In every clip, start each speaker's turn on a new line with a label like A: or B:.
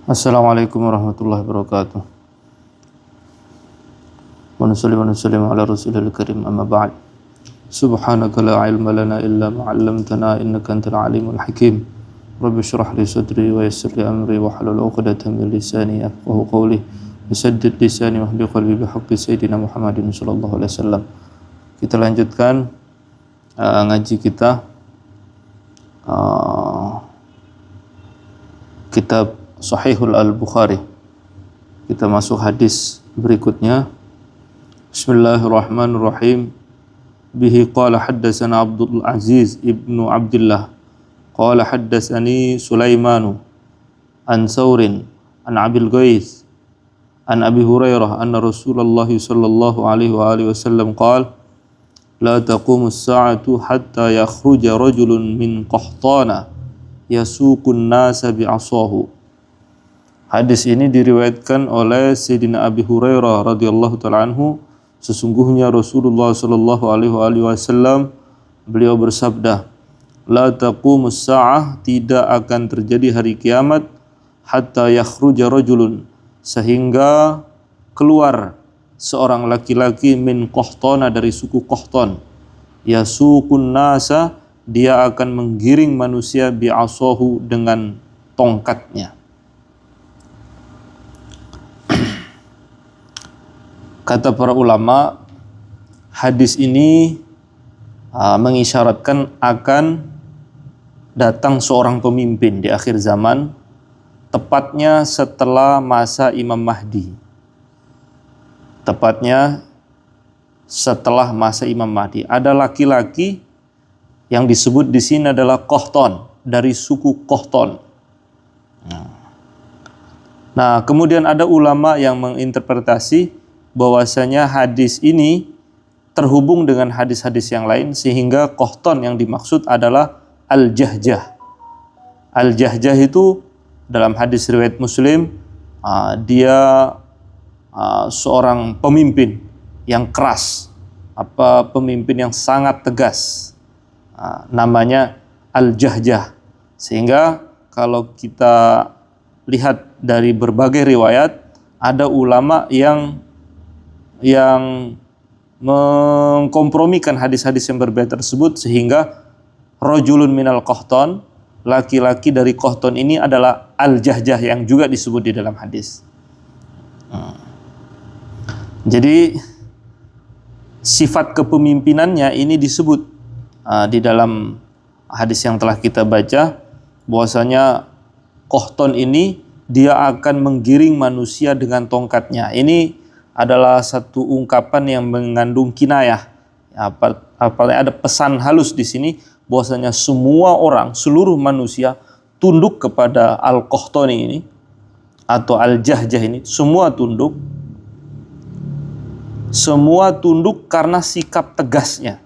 A: Assalamualaikum warahmatullahi wabarakatuh. Wa nusallimu ala rasulil karim amma ba'd. Subhanaka la ilma lana illa ma 'allamtana innaka antal alimul hakim. Rabbi shrah li sadri wa yassir li amri wa hlul 'uqdatam min lisani yafqahu qawli. Bisaddid lisani wa hdi qalbi bihaqqi sayyidina Muhammadin sallallahu alaihi wasallam. Kita lanjutkan ngaji kita kitab Sahihul Al-Bukhari. Kita masuk hadis berikutnya. Bismillahirrahmanirrahim. Bihi qala haddatsana Abdul Aziz ibnu Abdullah qala haddatsani Sulaimanu an Saurin an Abil Ghais an Abi Hurairah anna Rasulullah sallallahu alaihi wa alihi wasallam qala la taqumu as-sa'atu hatta yakhruja rajulun min qahtana yasuqun nasa bi'asahu. Hadis ini diriwayatkan oleh Sayyidina Abi Hurairah radhiyallahu ta'ala anhu. Sesungguhnya Rasulullah sallallahu alaihi wasallam beliau bersabda, la taqumus sa'ah, tidak akan terjadi hari kiamat hatta yakhruja rajulun, sehingga keluar seorang laki-laki min qahtana, dari suku Qahtan, yasuqun nasa, dia akan menggiring manusia bi'asahu, dengan tongkatnya. Kata para ulama, hadis ini mengisyaratkan akan datang seorang pemimpin di akhir zaman, tepatnya setelah masa Imam Mahdi. Tepatnya setelah masa Imam Mahdi. Ada laki-laki yang disebut di sini adalah Qahtan, dari suku Qahtan. Nah, kemudian ada ulama yang menginterpretasi bahwasanya hadis ini terhubung dengan hadis-hadis yang lain, sehingga Qahtan yang dimaksud adalah Al-Jahjah. Al-Jahjah itu dalam hadis riwayat Muslim, dia seorang pemimpin yang keras, pemimpin yang sangat tegas, namanya Al-Jahjah. Sehingga kalau kita lihat dari berbagai riwayat, ada ulama yang mengkompromikan hadis-hadis yang berbeda tersebut, sehingga rajulun minal Qahtan, laki-laki dari Qahtan ini adalah Al-Jahjah yang juga disebut di dalam hadis. Jadi sifat kepemimpinannya ini disebut di dalam hadis yang telah kita baca, bahwasanya Qahtan ini dia akan menggiring manusia dengan tongkatnya. Ini adalah satu ungkapan yang mengandung kinayah. Apalagi ada pesan halus di sini, bahwasanya semua orang, seluruh manusia tunduk kepada Al-Qahtani ini atau Al-Jahjah ini, semua tunduk karena sikap tegasnya.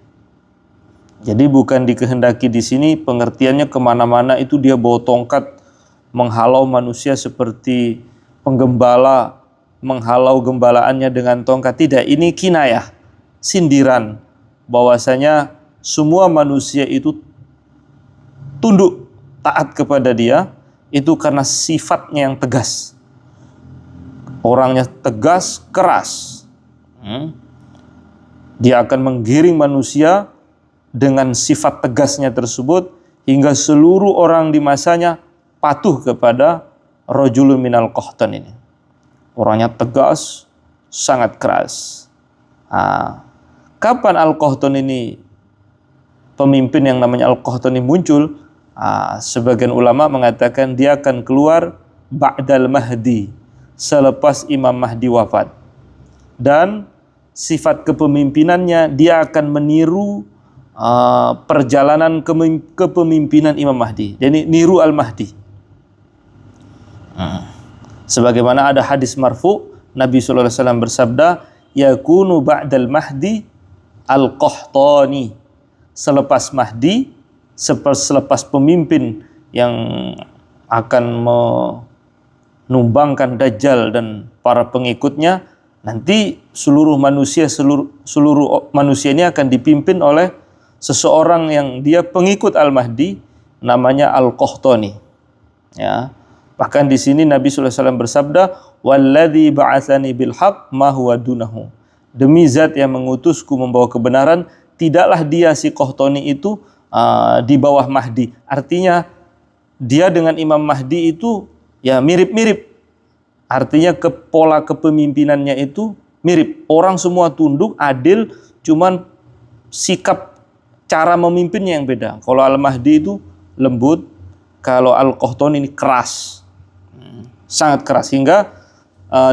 A: Jadi bukan dikehendaki di sini pengertiannya kemana-mana itu dia bawa tongkat menghalau manusia seperti penggembala menghalau gembalaannya dengan tongkat. Tidak, ini kinayah, sindiran, bahwasanya semua manusia itu tunduk taat kepada dia itu karena sifatnya yang tegas. Orangnya tegas, keras. Dia akan menggiring manusia dengan sifat tegasnya tersebut, hingga seluruh orang di masanya patuh kepada rajulun minal Qahtan ini. Orangnya tegas, sangat keras. Kapan Al-Qahtan ini, pemimpin yang namanya Al-Qahtan ini muncul? Sebagian ulama mengatakan dia akan keluar ba'dal Mahdi, selepas Imam Mahdi wafat. Dan sifat kepemimpinannya, dia akan meniru perjalanan kepemimpinan Imam Mahdi. Jadi niru Al-Mahdi. Sebagaimana ada hadis marfu, Nabi sallallahu alaihi wasallam bersabda, yakunu ba'dal Mahdi Al-Qahtani. Selepas Mahdi, selepas pemimpin yang akan menumbangkan Dajjal dan para pengikutnya, nanti seluruh manusia ini akan dipimpin oleh seseorang yang dia pengikut Al-Mahdi, namanya Al-Qahtani. Ya. Bahkan di sini Nabi sallallahu alaihi wasallam bersabda, "Walladzi ba'atsani bil haqq ma huwa dunahu." Demi zat yang mengutusku membawa kebenaran, tidaklah dia si Qahtani itu di bawah Mahdi. Artinya dia dengan Imam Mahdi itu ya mirip-mirip. Artinya pola kepemimpinannya itu mirip. Orang semua tunduk, adil, cuman sikap cara memimpinnya yang beda. Kalau Al-Mahdi itu lembut, kalau Al-Qahtani ini keras. Sangat keras, hingga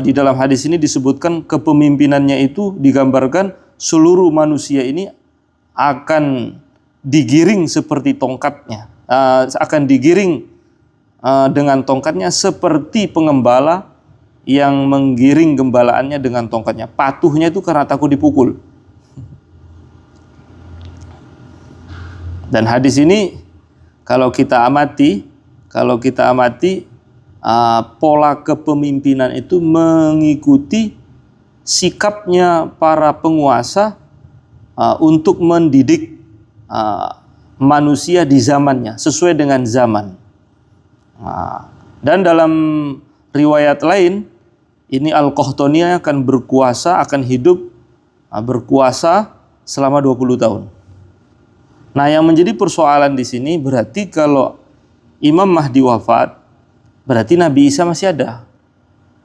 A: di dalam hadis ini disebutkan kepemimpinannya itu digambarkan seluruh manusia ini akan digiring seperti tongkatnya, akan digiring dengan tongkatnya seperti pengembala yang menggiring gembalaannya dengan tongkatnya. Patuhnya itu karena takut dipukul. Dan hadis ini kalau kita amati pola kepemimpinan itu mengikuti sikapnya para penguasa untuk mendidik manusia di zamannya sesuai dengan zaman. Dan dalam riwayat lain ini Al-Qahtani akan berkuasa selama 20 tahun. Nah, yang menjadi persoalan di sini berarti kalau Imam Mahdi wafat, berarti Nabi Isa masih ada.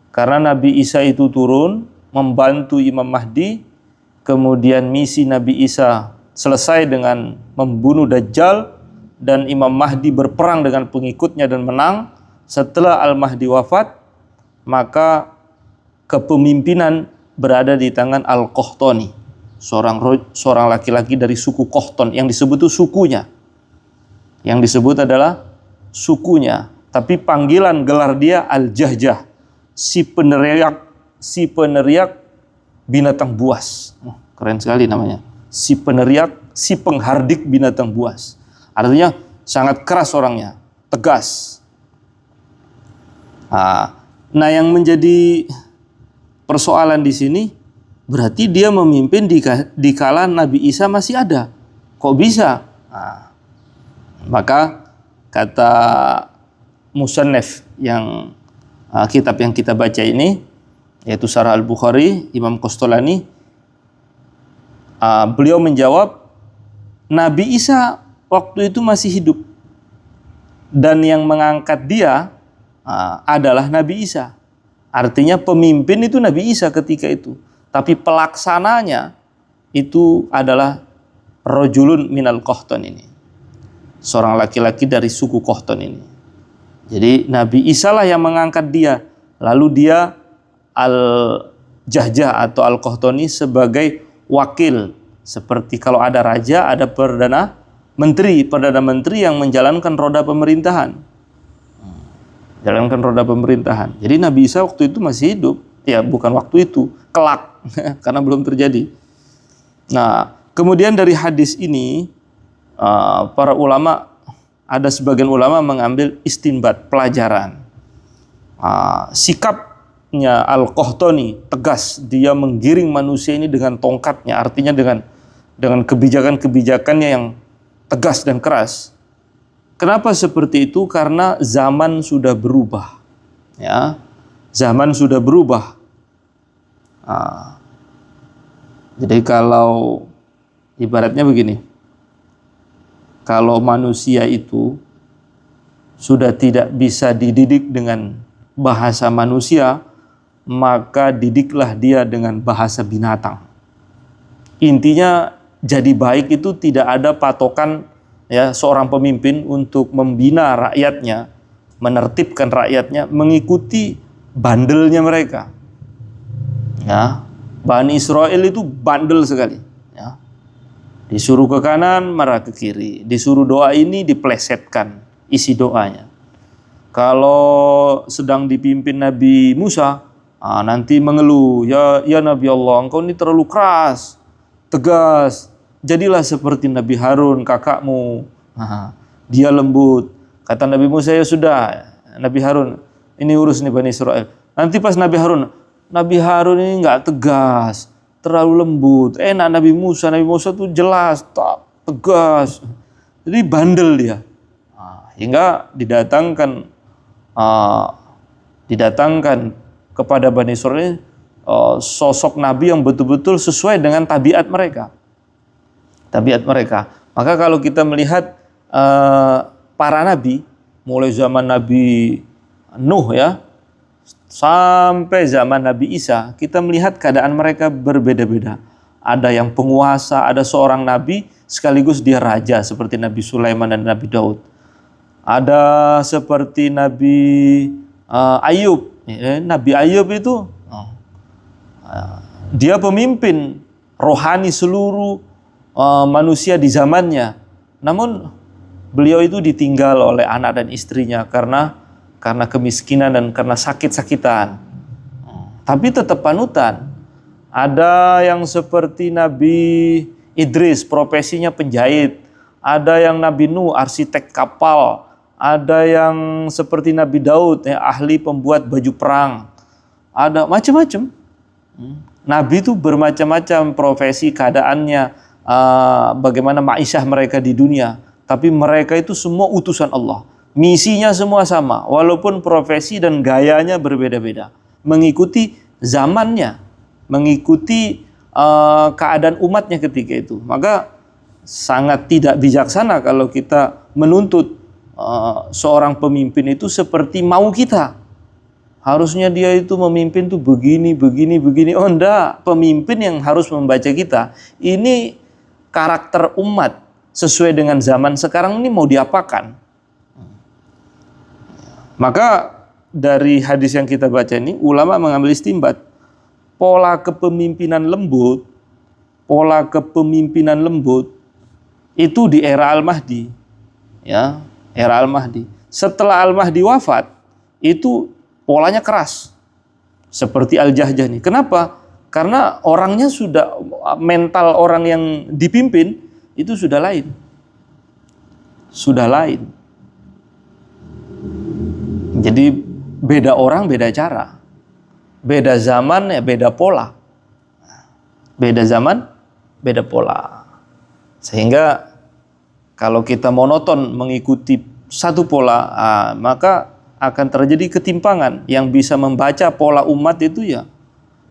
A: Karena Nabi Isa itu turun membantu Imam Mahdi, kemudian misi Nabi Isa selesai dengan membunuh Dajjal, dan Imam Mahdi berperang dengan pengikutnya dan menang. Setelah Al-Mahdi wafat, maka kepemimpinan berada di tangan Al-Qahtani, seorang laki-laki dari suku Qahtan, yang disebut itu sukunya. Yang disebut adalah sukunya, tapi panggilan gelar dia Al-Jahjah, si peneriak binatang buas. Keren sekali namanya. Si peneriak, si penghardik binatang buas. Artinya sangat keras orangnya, tegas. Nah, yang menjadi persoalan di sini berarti dia memimpin di kala Nabi Isa masih ada. Kok bisa? Maka kata Musannaf yang kitab yang kita baca ini, yaitu Syarah Al-Bukhari, Imam Qastolani, beliau menjawab, Nabi Isa waktu itu masih hidup, dan yang mengangkat dia adalah Nabi Isa. Artinya pemimpin itu Nabi Isa ketika itu, tapi pelaksananya itu adalah rajulun minal Qahtan ini, seorang laki-laki dari suku Qahtan ini. Jadi Nabi Isa lah yang mengangkat dia, lalu dia Al-Jahjah atau Al-Qahtani sebagai wakil. Seperti kalau ada raja, ada perdana menteri yang menjalankan roda pemerintahan. Jadi Nabi Isa waktu itu masih hidup. Ya, bukan waktu itu, kelak. Karena belum terjadi. Nah, kemudian dari hadis ini, para ulama, ada sebagian ulama mengambil istinbat, pelajaran. Sikapnya Al-Qahtani tegas, dia menggiring manusia ini dengan tongkatnya, artinya dengan kebijakan-kebijakannya yang tegas dan keras. Kenapa seperti itu? Karena zaman sudah berubah. Ya, zaman sudah berubah. Jadi kalau ibaratnya begini, kalau manusia itu sudah tidak bisa dididik dengan bahasa manusia, maka didiklah dia dengan bahasa binatang. Intinya jadi baik itu tidak ada patokan ya seorang pemimpin untuk membina rakyatnya, menertibkan rakyatnya mengikuti bandelnya mereka. Ya, Bani Israel itu bandel sekali. Ya. Disuruh ke kanan, marah ke kiri. Disuruh doa ini, diplesetkan isi doanya. Kalau sedang dipimpin Nabi Musa, nanti mengeluh, ya Nabi Allah, engkau ini terlalu keras, tegas. Jadilah seperti Nabi Harun, kakakmu. Dia lembut. Kata Nabi Musa, ya sudah, Nabi Harun, ini urus nih Bani Israel. Nanti pas Nabi Harun ini nggak tegas, terlalu lembut. Nabi Musa tuh jelas, tegas. Jadi bandel dia. Hingga didatangkan didatangkan kepada Bani Israil sosok Nabi yang betul-betul sesuai dengan tabiat mereka. Maka kalau kita melihat para nabi, mulai zaman Nabi Nuh ya, sampai zaman Nabi Isa, kita melihat keadaan mereka berbeda-beda. Ada yang penguasa, ada seorang nabi sekaligus dia raja seperti Nabi Sulaiman dan Nabi Daud. Ada seperti Nabi Ayub. Nabi Ayub itu dia pemimpin rohani seluruh manusia di zamannya. Namun beliau itu ditinggal oleh anak dan istrinya karena kemiskinan dan karena sakit-sakitan. Tapi tetap panutan. Ada yang seperti Nabi Idris, profesinya penjahit. Ada yang Nabi Nuh, arsitek kapal. Ada yang seperti Nabi Daud, ahli pembuat baju perang. Ada macam-macam. Nabi itu bermacam-macam profesi, keadaannya, bagaimana ma'isyah mereka di dunia. Tapi mereka itu semua utusan Allah. Misinya semua sama, walaupun profesi dan gayanya berbeda-beda. Mengikuti zamannya, mengikuti keadaan umatnya ketika itu. Maka sangat tidak bijaksana kalau kita menuntut seorang pemimpin itu seperti mau kita. Harusnya dia itu memimpin tuh begini. Oh enggak, pemimpin yang harus membaca kita. Ini karakter umat sesuai dengan zaman sekarang ini mau diapakan. Maka dari hadis yang kita baca ini, ulama mengambil istinbat pola kepemimpinan lembut itu di era Al-Mahdi. Ya, era Al-Mahdi. Setelah Al-Mahdi wafat, itu polanya keras. Seperti Al-Jahjani. Kenapa? Karena orangnya sudah, mental orang yang dipimpin itu sudah lain. Jadi beda orang, beda cara. Beda zaman, ya beda pola. Sehingga kalau kita monoton mengikuti satu pola, maka akan terjadi ketimpangan. Yang bisa membaca pola umat itu ya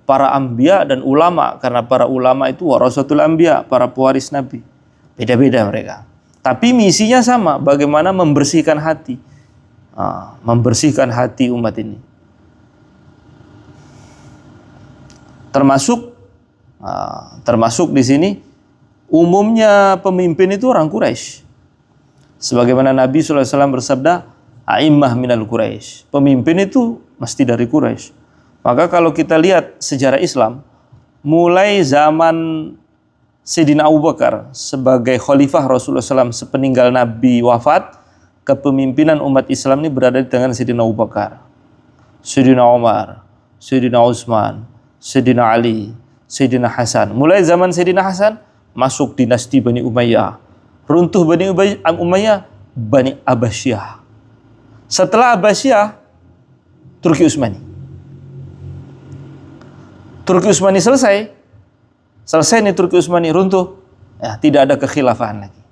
A: para anbiya dan ulama, karena para ulama itu warasatul anbiya, para pewaris nabi. Beda-beda mereka. Tapi misinya sama, bagaimana membersihkan hati. Membersihkan hati umat ini. Termasuk di sini umumnya pemimpin itu orang Quraisy. Sebagaimana Nabi SAW bersabda, a'immah minal Quraisy. Pemimpin itu mesti dari Quraisy. Maka kalau kita lihat sejarah Islam, mulai zaman Sayyidina Abu Bakar sebagai khalifah Rasulullah SAW sepeninggal Nabi wafat, kepemimpinan umat Islam ini berada di tangan Sayyidina Abu Bakar, Sayyidina Umar, Sayyidina Utsman, Sayyidina Ali, Sayyidina Hasan. Mulai zaman Sayyidina Hasan, masuk dinasti Bani Umayyah. Runtuh Bani Umayyah, Bani Abbasiyah. Setelah Abbasiyah, Turki Utsmani. Turki Utsmani selesai nih Turki Utsmani, runtuh. Ya, tidak ada kekhilafahan lagi.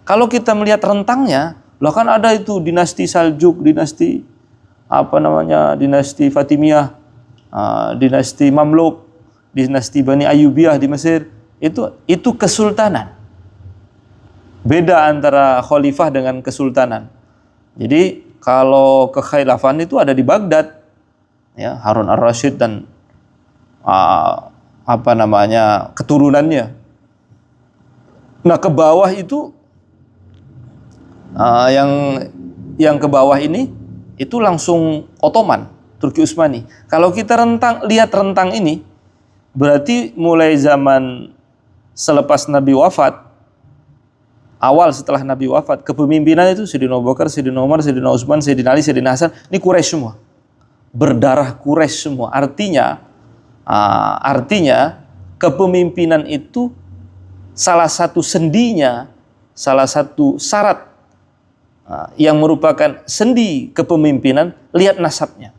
A: Kalau kita melihat rentangnya, loh kan ada itu dinasti Saljuk, dinasti Fatimiyah, dinasti Mamluk, dinasti Bani Ayyubiyah di Mesir. Itu kesultanan. Beda antara khalifah dengan kesultanan. Jadi kalau kekhilafan itu ada di Baghdad, ya, Harun ar-Rasyid dan keturunannya. Nah, ke bawah itu yang ke bawah ini itu langsung Ottoman, Turki Utsmani. Kalau kita lihat rentang ini, berarti mulai zaman selepas Nabi wafat, awal setelah Nabi wafat, kepemimpinan itu Sayyidina Abu Bakar, Sayyidina Umar, Sayyidina Utsman, Sayyidina Ali, Sayyidina Hasan, ini Quraisy semua. Berdarah Quraisy semua. Artinya kepemimpinan itu salah satu sendinya, salah satu syarat yang merupakan sendi kepemimpinan, lihat nasabnya.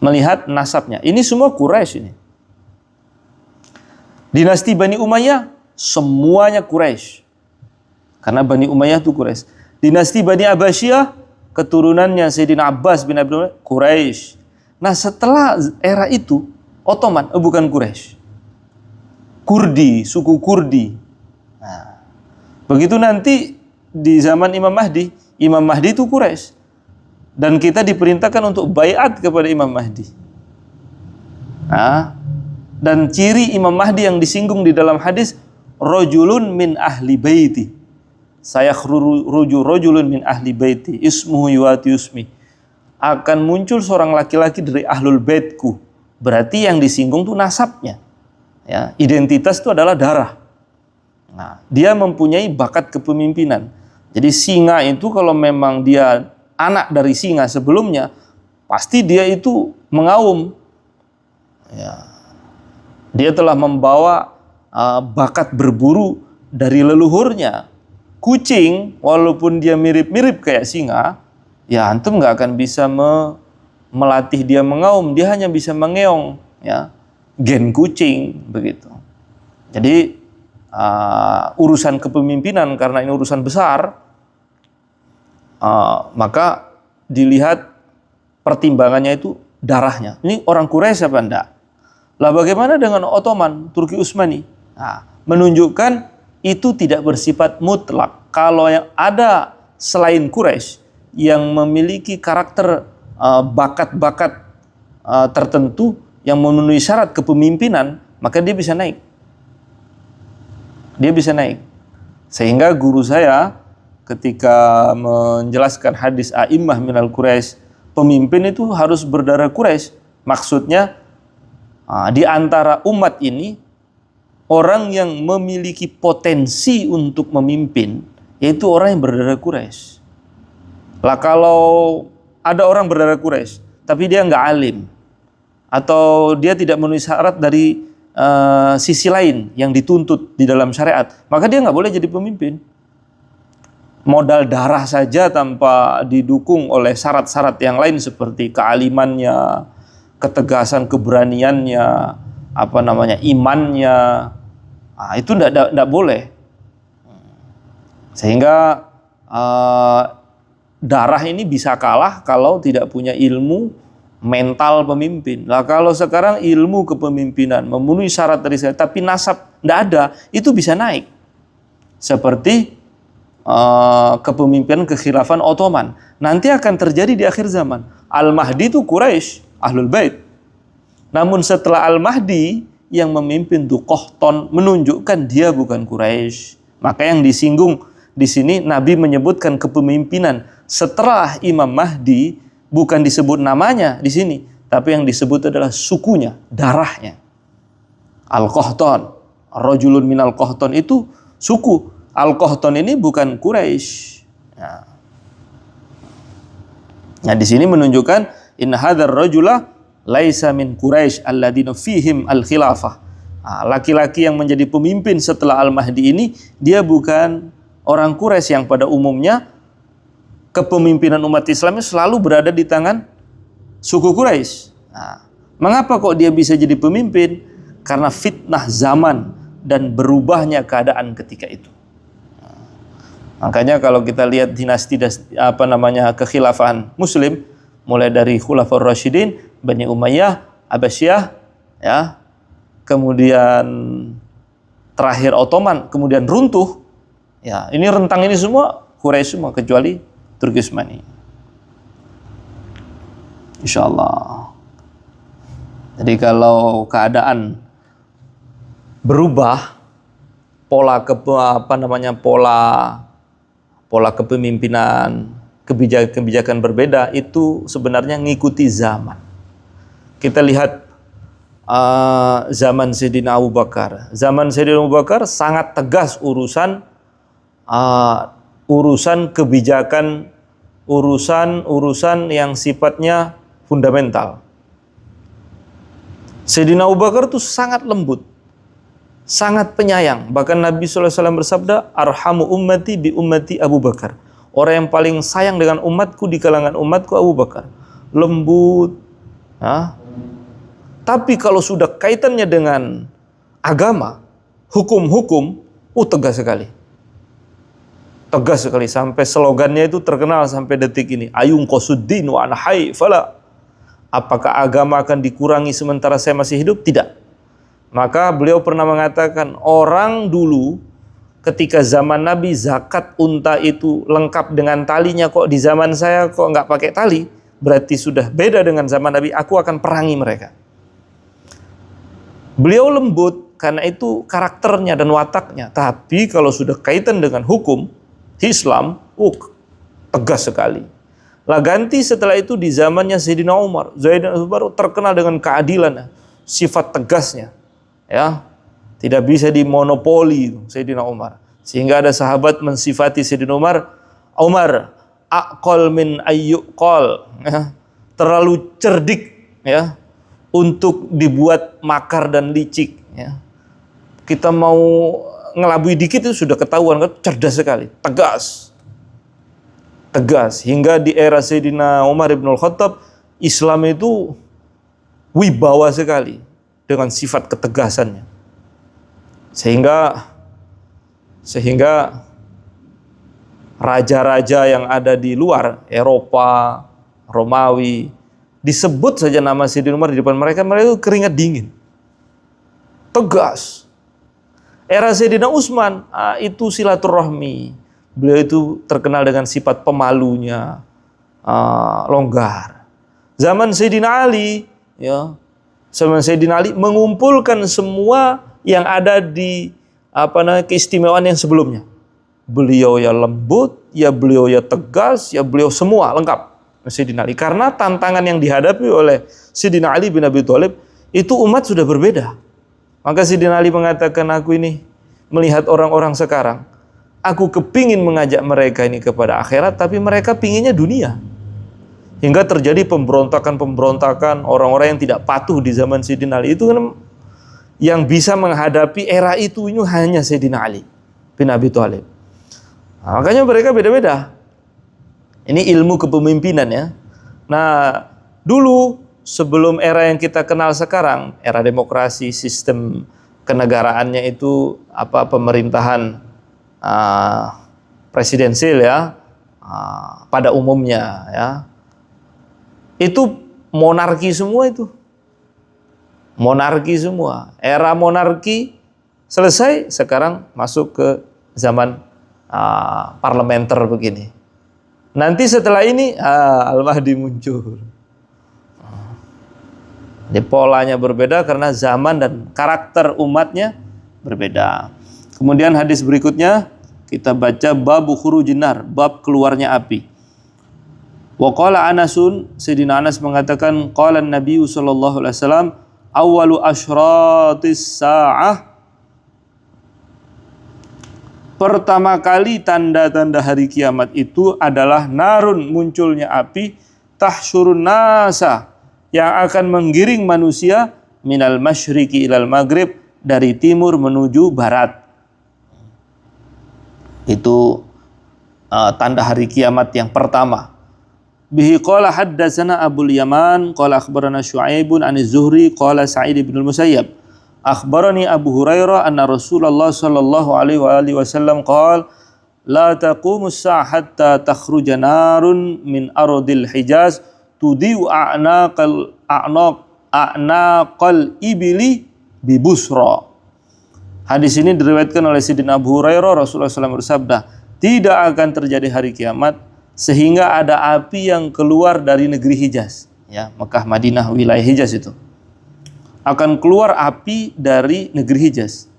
A: Melihat nasabnya. Ini semua Quraisy ini. Dinasti Bani Umayyah semuanya Quraisy. Karena Bani Umayyah itu Quraisy. Dinasti Bani Abbasiyah keturunannya Sayyidina Abbas bin Abdul Muttalib, Quraisy. Nah, setelah era itu Ottoman, bukan Quraisy. Kurdi, suku Kurdi. Nah, begitu nanti di zaman Imam Mahdi itu Quraisy. Dan kita diperintahkan untuk baiat kepada Imam Mahdi. Nah, dan ciri Imam Mahdi yang disinggung di dalam hadis, rajulun min ahli baiti. Sayakhruju rajulun min ahli baiti ismuhu yuati usmi. Akan muncul seorang laki-laki dari ahlul baitku. Berarti yang disinggung itu nasabnya. Ya, identitas itu adalah darah. Nah, dia mempunyai bakat kepemimpinan. Jadi singa itu kalau memang dia anak dari singa sebelumnya, pasti dia itu mengaum. Ya. Dia telah membawa bakat berburu dari leluhurnya. Kucing, walaupun dia mirip-mirip kayak singa, ya antum nggak akan bisa melatih dia mengaum. Dia hanya bisa mengeong, ya, gen kucing begitu. Jadi urusan kepemimpinan, karena ini urusan besar, maka dilihat pertimbangannya itu darahnya. Ini orang Quraisy apa enggak? Lah bagaimana dengan Ottoman, Turki Utsmani? Nah, menunjukkan itu tidak bersifat mutlak. Kalau yang ada selain Quraisy yang memiliki karakter bakat-bakat tertentu yang memenuhi syarat kepemimpinan, maka dia bisa naik. Dia bisa naik. Sehingga guru saya ketika menjelaskan hadis a'immah minal Quraisy, pemimpin itu harus berdarah Quraisy. Maksudnya di antara umat ini orang yang memiliki potensi untuk memimpin yaitu orang yang berdarah Quraisy. Lah kalau ada orang berdarah Quraisy tapi dia nggak alim atau dia tidak memenuhi syarat dari sisi lain yang dituntut di dalam syariat, maka dia nggak boleh jadi pemimpin. Modal darah saja tanpa didukung oleh syarat-syarat yang lain seperti kealimannya, ketegasan keberaniannya, imannya, itu tidak boleh. Sehingga darah ini bisa kalah kalau tidak punya ilmu mental pemimpin. Lah kalau sekarang ilmu kepemimpinan memenuhi syarat dari saya, tapi nasab tidak ada, itu bisa naik. Seperti kepemimpinan kekhilafan Ottoman. Nanti akan terjadi di akhir zaman. Al-Mahdi itu Quraisy, Ahlul Bait. Namun setelah Al-Mahdi yang memimpin itu Qahtan, menunjukkan dia bukan Quraisy. Maka yang disinggung di sini Nabi menyebutkan kepemimpinan setelah Imam Mahdi bukan disebut namanya di sini, tapi yang disebut adalah sukunya, darahnya. Al-Qahtan, rajulun minal Qahtan itu suku. Al-Qahtan ini bukan Quraisy. Nah, di sini menunjukkan in hadzal rajula laisa min Quraisy alladziina fihim al-khilafah. Laki-laki yang menjadi pemimpin setelah Al-Mahdi ini dia bukan orang Quraisy yang pada umumnya kepemimpinan umat Islam selalu berada di tangan suku Quraisy. Mengapa kok dia bisa jadi pemimpin? Karena fitnah zaman dan berubahnya keadaan ketika itu. Makanya kalau kita lihat dinasti kekhilafahan Muslim, mulai dari Khulafaur Rasyidin, Bani Umayyah, Abbasiyah, ya, kemudian terakhir Ottoman, kemudian runtuh. Ya, ini rentang ini semua Quraisy semua kecuali Turki Utsmani. Insyaallah. Jadi kalau keadaan berubah, pola kepemimpinan, kebijakan berbeda, itu sebenarnya ngikuti zaman. Kita lihat zaman Sayyidina Abu Bakar. Zaman Sayyidina Abu Bakar sangat tegas urusan kebijakan, urusan yang sifatnya fundamental. Sayyidina Abu Bakar itu sangat lembut, sangat penyayang. Bahkan Nabi SAW bersabda, arhamu ummati bi ummati Abu Bakar. Orang yang paling sayang dengan umatku di kalangan umatku Abu Bakar. Lembut. Tapi kalau sudah kaitannya dengan agama, hukum-hukum, tegas sekali. Tegas sekali, sampai slogannya itu terkenal sampai detik ini. Ayung qasuddin wa ana hayy fala. Apakah agama akan dikurangi sementara saya masih hidup? Tidak. Maka beliau pernah mengatakan, orang dulu ketika zaman Nabi zakat unta itu lengkap dengan talinya, kok di zaman saya kok nggak pakai tali? Berarti sudah beda dengan zaman Nabi, aku akan perangi mereka. Beliau lembut karena itu karakternya dan wataknya. Tapi kalau sudah kaitan dengan hukum Islam, tegas sekali. Lah ganti setelah itu di zamannya Sayyidina Umar. Sayyidina Umar terkenal dengan keadilan, sifat tegasnya. Ya, tidak bisa dimonopoli Sayyidina Umar. Sehingga ada sahabat mensifati Sayyidina Umar, aqal min ayyuqal, ya, terlalu cerdik, ya, untuk dibuat makar dan licik, ya. Kita mau ngelabui dikit itu sudah ketahuan, kan, cerdas sekali, tegas. Hingga di era Sayyidina Umar ibn al-Khattab, Islam itu wibawa sekali dengan sifat ketegasannya. Sehingga raja-raja yang ada di luar, Eropa, Romawi, disebut saja nama Sayyidina Umar di depan mereka itu keringat dingin. Tegas. Era Sayyidina Utsman itu silaturahmi. Beliau itu terkenal dengan sifat pemalunya, longgar. Zaman Sayyidina Ali, ya, zaman Sayyidina Ali mengumpulkan semua yang ada di keistimewaan yang sebelumnya. Beliau ya lembut, ya beliau ya tegas, ya beliau semua lengkap Sayyidina Ali. Karena tantangan yang dihadapi oleh Sayyidina Ali bin Abi Thalib itu umat sudah berbeda. Maka Sayyidina Ali mengatakan, aku ini melihat orang-orang sekarang, aku kepingin mengajak mereka ini kepada akhirat, tapi mereka pinginnya dunia. Hingga terjadi pemberontakan-pemberontakan, orang-orang yang tidak patuh di zaman Sayyidina Ali. Itu kan yang bisa menghadapi era itu ini hanya Sayyidina Ali bin Abi Thalib. Nah, makanya mereka beda-beda. Ini ilmu kepemimpinan, ya. Nah, dulu sebelum era yang kita kenal sekarang, era demokrasi, sistem kenegaraannya itu pemerintahan presidensil, ya, pada umumnya, ya. Itu monarki semua itu. Monarki semua. Era monarki selesai, sekarang masuk ke zaman parlementer begini. Nanti setelah ini Al-Mahdi muncul. Jadi polanya berbeda karena zaman dan karakter umatnya berbeda. Kemudian hadis berikutnya kita baca babu khurujin nar, bab keluarnya api. Wa qala Anasun, Sayyidina Anas mengatakan, qala Nabi sallallahu alaihi wasallam, awwalu asyratis sa'ah, pertama kali tanda-tanda hari kiamat itu adalah narun, munculnya api, tahsyurun nasa, yang akan menggiring manusia minal masyriqi ilal maghrib, dari timur menuju barat. Itu tanda hari kiamat yang pertama. Bihi qala haddatsana Abul Yaman qala akhbarana Syu'aibun an Az-Zuhri qala Sa'id bin al-Musayyab akhbarani Abu Hurairah anna Rasulullah sallallahu alaihi wasallam qala la taqumus sa'a hatta takhruja narun min ardil Hijaz tudiu a'naqal ibli bi Busra. Hadis ini diriwayatkan oleh Sayyidina Abu Hurairah, Rasulullah SAW bersabda, tidak akan terjadi hari kiamat sehingga ada api yang keluar dari negeri Hijaz, ya, Mekah, Madinah, wilayah Hijaz itu. Akan keluar api dari negeri Hijaz.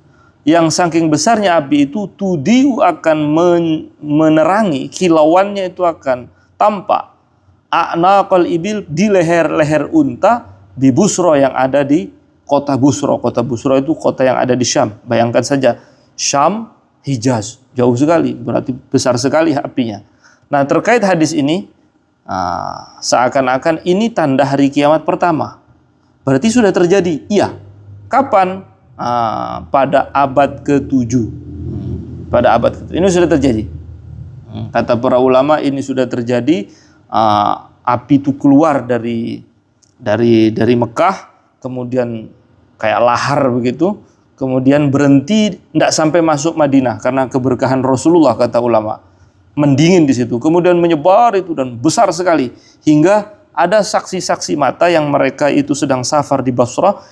A: Yang saking besarnya api itu, tudiu akan menerangi, kilauannya itu akan tampak. A'naqal ibil, di leher-leher unta, di Busra, yang ada di kota Busra. Kota Busra itu kota yang ada di Syam. Bayangkan saja, Syam, Hijaz, jauh sekali, berarti besar sekali apinya. Nah, terkait hadis ini, seakan-akan ini tanda hari kiamat pertama. Berarti sudah terjadi. Iya. Kapan? Pada abad ke-7. Pada abad ke-7. Ini sudah terjadi. Kata para ulama, ini sudah terjadi. Api itu keluar dari Mekah, kemudian kayak lahar begitu, kemudian berhenti, tidak sampai masuk Madinah karena keberkahan Rasulullah, kata ulama. mendingin di situ, kemudian menyebar itu dan besar sekali hingga ada saksi-saksi mata yang mereka itu sedang safar di Basra,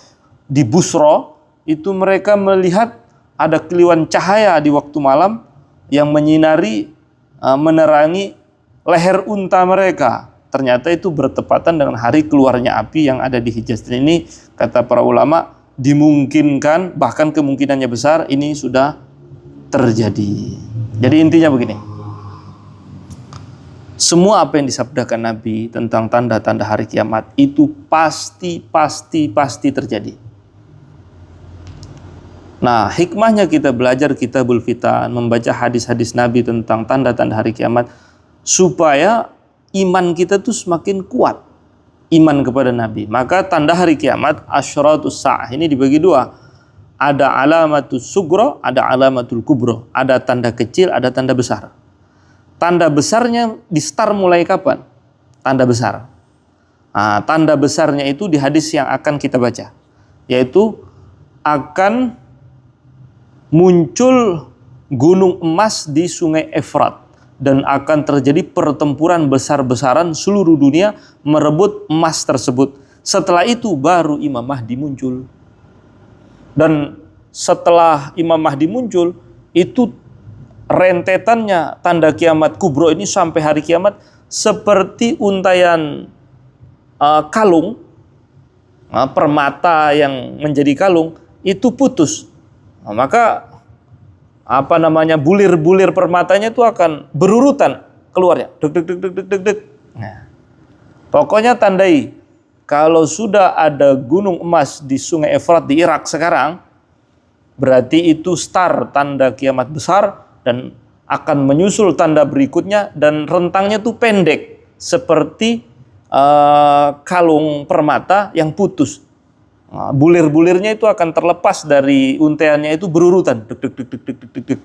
A: di Busra, itu mereka melihat ada keliuan cahaya di waktu malam yang menyinari, menerangi leher unta mereka. Ternyata itu bertepatan dengan hari keluarnya api yang ada di Hijaz. Dan ini kata para ulama dimungkinkan, bahkan kemungkinannya besar ini sudah terjadi. Jadi intinya begini, semua apa yang disabdakan Nabi tentang tanda-tanda hari kiamat itu pasti terjadi. Nah, hikmahnya kita belajar Kitabul Fitan, membaca hadis-hadis Nabi tentang tanda-tanda hari kiamat, supaya iman kita tuh semakin kuat, iman kepada Nabi. Maka tanda hari kiamat, asyratus sa'ah, ini dibagi dua. Ada alamatus sugro, ada alamatul kubro. Ada tanda kecil, ada tanda besar. Tanda besarnya di start mulai kapan? Tanda besar. Nah, tanda besarnya itu di hadis yang akan kita baca, yaitu akan muncul gunung emas di sungai Efrat dan akan terjadi pertempuran besar-besaran, seluruh dunia merebut emas tersebut. Setelah itu baru Imam Mahdi muncul. Dan setelah Imam Mahdi muncul, itu rentetannya tanda kiamat kubro ini sampai hari kiamat seperti untaian kalung, permata yang menjadi kalung itu putus. Nah, maka bulir-bulir permatanya itu akan berurutan keluarnya. Deg. Nah, pokoknya tandai kalau sudah ada gunung emas di Sungai Efrat di Irak sekarang, berarti itu start tanda kiamat besar dan akan menyusul tanda berikutnya, dan rentangnya tuh pendek seperti kalung permata yang putus. Nah, bulir-bulirnya itu akan terlepas dari untaiannya itu berurutan. Deg.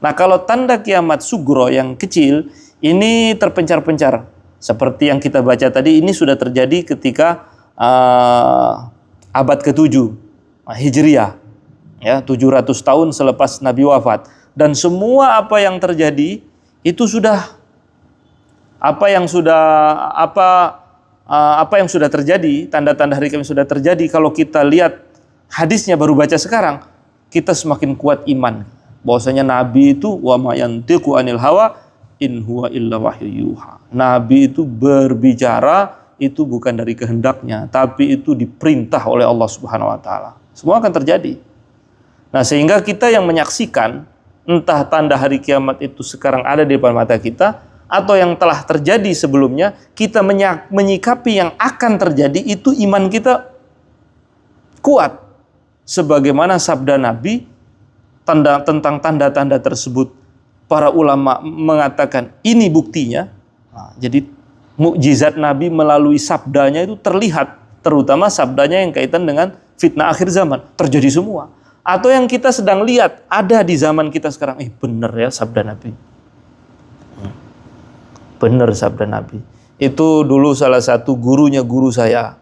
A: Nah, kalau tanda kiamat sugro yang kecil ini terpencar-pencar seperti yang kita baca tadi, ini sudah terjadi ketika abad ke-7 Hijriah, ya, 700 tahun selepas Nabi wafat. Dan semua apa yang terjadi itu sudah apa yang sudah terjadi, tanda-tanda hari kiamat sudah terjadi. Kalau kita lihat hadisnya baru baca sekarang, kita semakin kuat iman bahwasanya Nabi itu wa ma yantiqu anil hawa in huwa illa wahyu yuha. Nabi itu berbicara itu bukan dari kehendaknya, tapi itu diperintah oleh Allah Subhanahu wa taala. Semua akan terjadi. Nah, sehingga kita yang menyaksikan entah tanda hari kiamat itu sekarang ada di depan mata kita atau yang telah terjadi sebelumnya, kita menyikapi yang akan terjadi itu iman kita kuat. Sebagaimana sabda Nabi tentang tanda-tanda tersebut, para ulama mengatakan ini buktinya. Nah, jadi mukjizat Nabi melalui sabdanya itu terlihat, terutama sabdanya yang kaitan dengan fitnah akhir zaman, terjadi semua. Atau yang kita sedang lihat ada di zaman kita sekarang, benar ya sabda Nabi. Benar sabda Nabi. Itu dulu salah satu gurunya guru saya.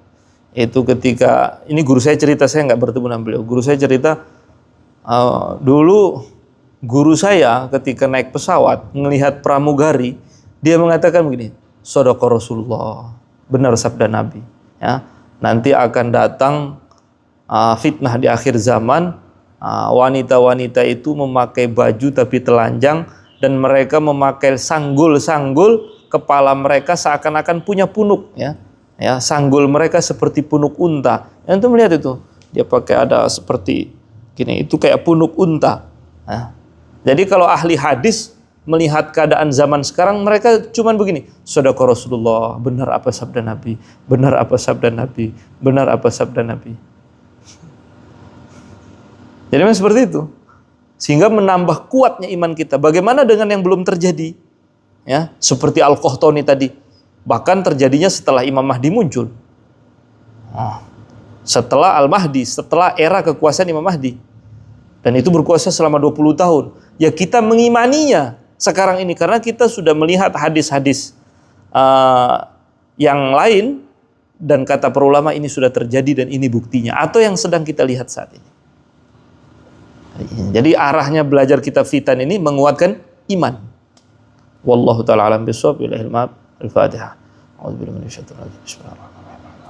A: Itu ketika, ini guru saya cerita, saya nggak bertemu dengan beliau. Guru saya cerita, dulu guru saya ketika naik pesawat, melihat pramugari, dia mengatakan begini, Shadaqa Rasulullah, benar sabda Nabi. Ya, nanti akan datang fitnah di akhir zaman. Wanita-wanita itu memakai baju tapi telanjang, dan mereka memakai sanggul-sanggul, kepala mereka seakan-akan punya punuk, ya, sanggul mereka seperti punuk unta. Yang itu melihat itu, dia pakai ada seperti gini, itu kayak punuk unta. Nah, jadi kalau ahli hadis melihat keadaan zaman sekarang, mereka cuman begini, Shadaqa Rasulullah, benar apa sabda Nabi, benar apa sabda Nabi, benar apa sabda Nabi. Jadi memang seperti itu. Sehingga menambah kuatnya iman kita. Bagaimana dengan yang belum terjadi? Ya, seperti Al-Qahtani tadi. Bahkan terjadinya setelah Imam Mahdi muncul. Setelah Al-Mahdi, setelah era kekuasaan Imam Mahdi. Dan itu berkuasa selama 20 tahun. Ya, kita mengimaninya sekarang ini karena kita sudah melihat hadis-hadis yang lain, dan kata para ulama ini sudah terjadi dan ini buktinya, atau yang sedang kita lihat saat ini. Jadi arahnya belajar kitab Fitan ini menguatkan iman. Wallahu taala alam bisawab. Al-Fatihah. A'udzubillahi minasyaitonir rajim. Bismillahirrahmanirrahim.